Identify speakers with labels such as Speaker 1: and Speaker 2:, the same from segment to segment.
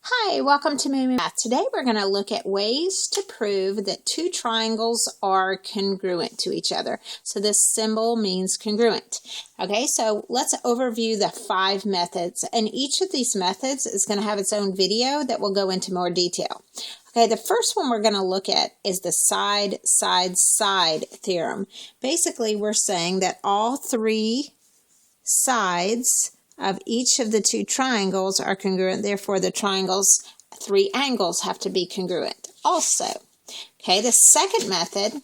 Speaker 1: Hi, welcome to Moomoomath. Today we're going to look at ways to prove that two triangles are congruent to each other. So this symbol means congruent. Okay, so let's overview the 5 methods, and each of these methods is going to have its own video that will go into more detail. Okay, the first one we're going to look at is the side, side, side theorem. Basically, we're saying that all 3 sides of each of the 2 triangles are congruent, therefore the triangle's 3 angles have to be congruent also. Okay, the second method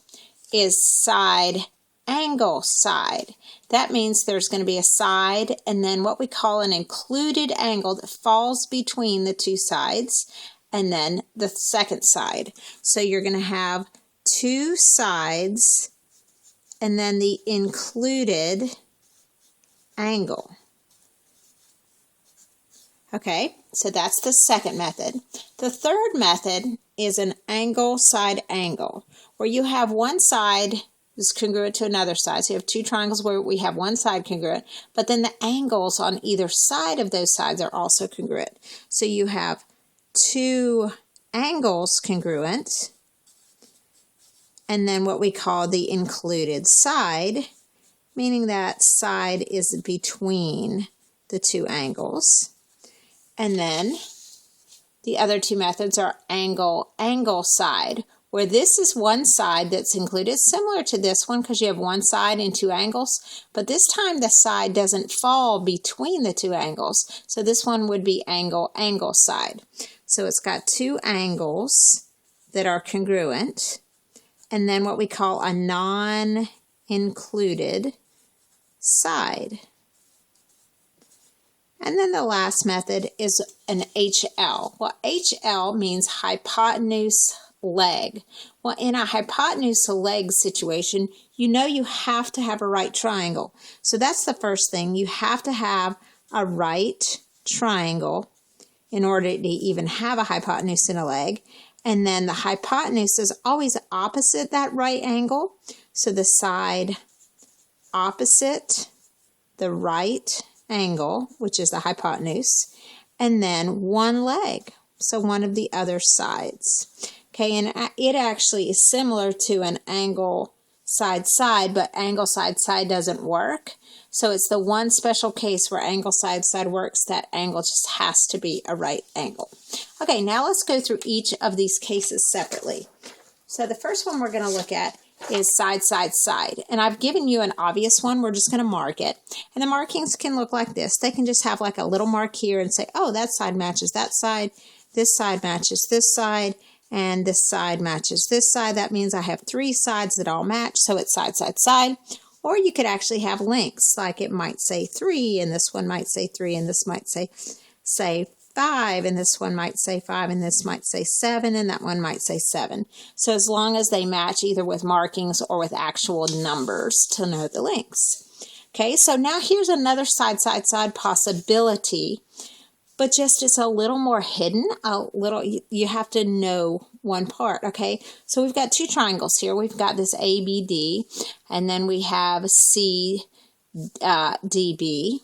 Speaker 1: is side, angle, side. That means there's going to be a side and then what we call an included angle that falls between the 2 sides and then the second side. So you're going to have 2 sides and then the included angle. Okay, so that's the second method. The third method is an angle, side, angle, where you have one side is congruent to another side. So you have 2 triangles where we have one side congruent, but then the angles on either side of those sides are also congruent. So you have 2 angles congruent, and then what we call the included side, meaning that side is between the 2 angles. And then the other 2 methods are angle, angle, side, where this is one side that's included, similar to this one because you have one side and 2 angles, but this time the side doesn't fall between the 2 angles. So this one would be angle, angle, side. So it's got 2 angles that are congruent, and then what we call a non-included side. And then the last method is an HL. Well, HL means hypotenuse leg. Well, in a hypotenuse leg situation, you know you have to have a right triangle. So that's the first thing. You have to have a right triangle in order to even have a hypotenuse in a leg. And then the hypotenuse is always opposite that right angle. So the side opposite the right angle, which is the hypotenuse, and then one leg, so one of the other sides. Okay, and it actually is similar to an angle side side, but angle side side doesn't work. So it's the one special case where angle side side works. That angle just has to be a right angle. Okay, now let's go through each of these cases separately. So the first one we're going to look at is side, side, side. And I've given you an obvious one. We're just going to mark it. And the markings can look like this. They can just have like a little mark here and say, oh, that side matches that side, this side matches this side, and this side matches this side. That means I have 3 sides that all match, so it's side, side, side. Or you could actually have links, like it might say 3, and this one might say 3, and this might say 5, and this one might say 5, and this might say 7, and that one might say 7. So as long as they match either with markings or with actual numbers to know the links. Okay, so now here's another side, side, side possibility, but just it's a little more hidden, you have to know one part, okay? So we've got 2 triangles here. We've got this ABD, and then we have CDB.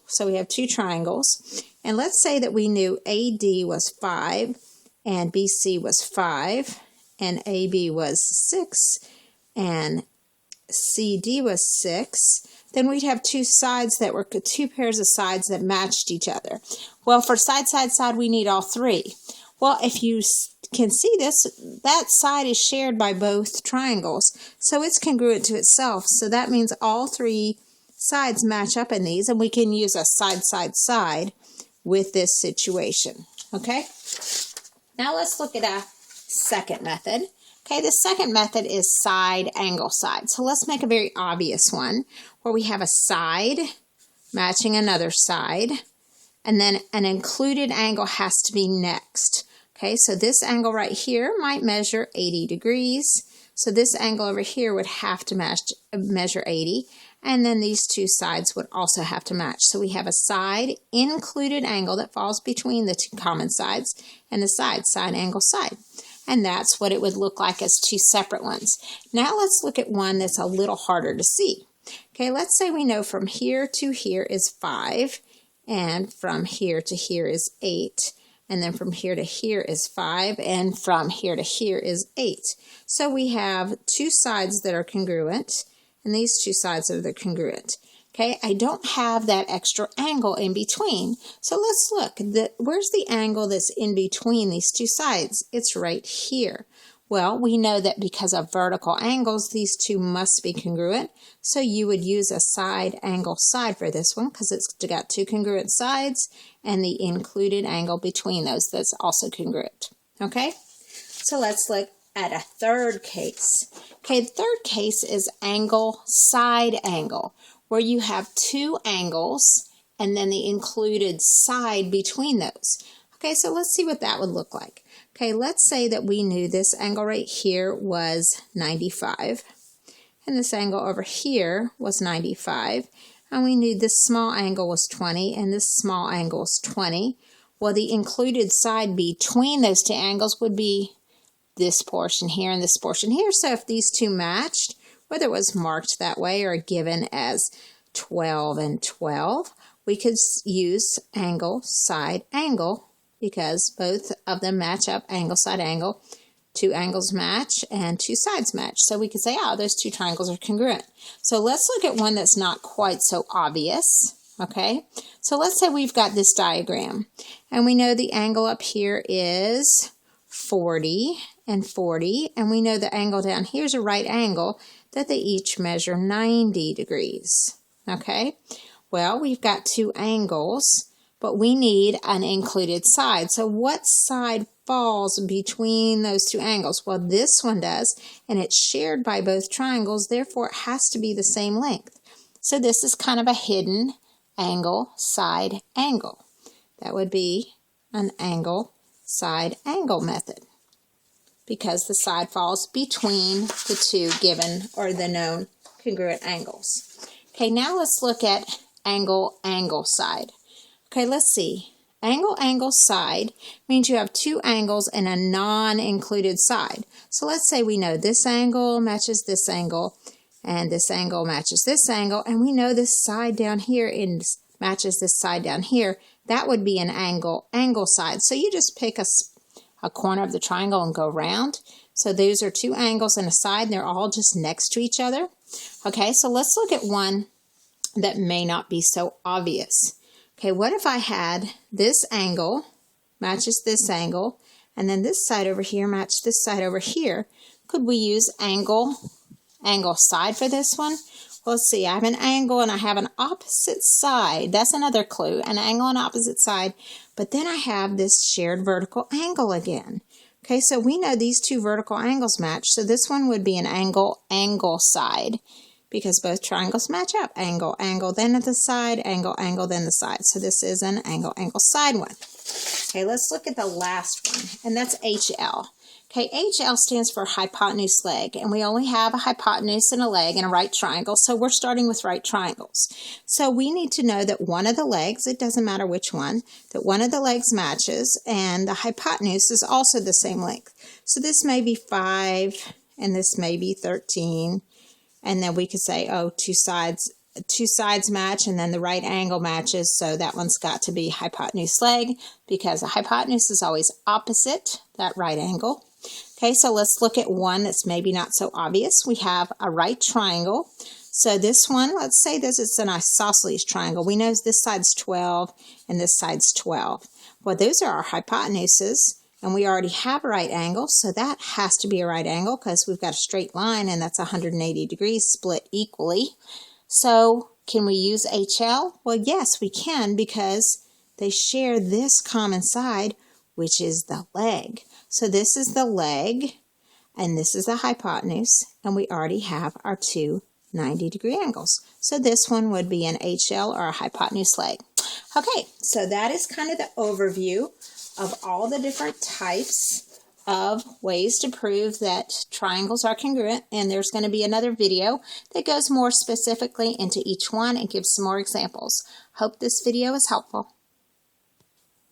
Speaker 1: So we have 2 triangles. And let's say that we knew AD was 5, and BC was 5, and AB was 6, and CD was 6. Then we'd have 2 sides that were 2 pairs of sides that matched each other. Well, for side, side, side, we need all 3. Well, if you can see this, that side is shared by both triangles, so it's congruent to itself. So that means all 3 sides match up in these, and we can use a side, side, side with this situation. Okay, now let's look at a second method. Okay, the second method is side, angle, side. So let's make a very obvious one where we have a side matching another side, and then an included angle has to be next. Okay, so this angle right here might measure 80 degrees. So this angle over here would have to measure 80. And then these 2 sides would also have to match. So we have a side included angle that falls between the 2 common sides, and the side, side, angle, side. And that's what it would look like as 2 separate ones. Now let's look at one that's a little harder to see. Okay, let's say we know from here to here is 5, and from here to here is 8. and then from here to here is 5, and from here to here is 8. So we have two sides that are congruent, and these two sides are the congruent. Okay, I don't have that extra angle in between. So let's look. Where's the angle that's in between these two sides? It's right here. Well, we know that because of vertical angles, these two must be congruent. So you would use a side angle side for this one because it's got two congruent sides and the included angle between those that's also congruent. Okay, so let's look at a third case. Okay, the third case is angle side angle, where you have two angles and then the included side between those. Okay, so let's see what that would look like. Okay, let's say that we knew this angle right here was 95, and this angle over here was 95, and we knew this small angle was 20, and this small angle was 20. Well, the included side between those two angles would be this portion here and this portion here. So if these two matched, whether it was marked that way or given as 12 and 12, we could use angle side angle, because both of them match up, angle, side, angle. Two angles match and two sides match. So we could say, oh, those two triangles are congruent. So let's look at one that's not quite so obvious, okay? So let's say we've got this diagram, and we know the angle up here is 40 and 40, and we know the angle down here is a right angle, that they each measure 90 degrees, okay? Well, we've got two angles, but we need an included side. So what side falls between those two angles? Well, this one does, and it's shared by both triangles, therefore it has to be the same length. So this is kind of a hidden angle side angle. That would be an angle side angle method, because the side falls between the two given or the known congruent angles. Okay, now let's look at angle angle side. Okay, let's see. Angle, angle, side means you have two angles and a non-included side. So let's say we know this angle matches this angle, and this angle matches this angle, and we know this side down here matches this side down here. That would be an angle, angle side. So you just pick a corner of the triangle and go around. So those are two angles and a side, and they're all just next to each other. Okay, so let's look at one that may not be so obvious. Okay, what if I had this angle matches this angle, and then this side over here matched this side over here? Could we use angle, angle side for this one? Well, let's see, I have an angle and I have an opposite side. That's another clue, an angle and opposite side. But then I have this shared vertical angle again. Okay, so we know these two vertical angles match, so this one would be an angle, angle side, because both triangles match up. Angle, angle, then at the side, angle, angle, then the side. So this is an angle, angle, side one. Okay, let's look at the last one, and that's HL. Okay, HL stands for hypotenuse leg, and we only have a hypotenuse and a leg and a right triangle, so we're starting with right triangles. So we need to know that one of the legs, it doesn't matter which one, that one of the legs matches, and the hypotenuse is also the same length. So this may be 5, and this may be 13, and then we could say, oh, two sides match, and then the right angle matches, so that one's got to be hypotenuse leg, because the hypotenuse is always opposite that right angle. Okay, so let's look at one that's maybe not so obvious. We have a right triangle. So this one, let's say this is an isosceles triangle. We know this side's 12 and this side's 12. Well, those are our hypotenuses, and we already have a right angle, so that has to be a right angle because we've got a straight line, and that's 180 degrees split equally. So can we use HL? Well, yes, we can, because they share this common side, which is the leg. So this is the leg, and this is the hypotenuse, and we already have our two 90-degree angles. So this one would be an HL, or a hypotenuse leg. Okay, so that is kind of the overview of all the different types of ways to prove that triangles are congruent, and there's going to be another video that goes more specifically into each one and gives some more examples. Hope this video is helpful.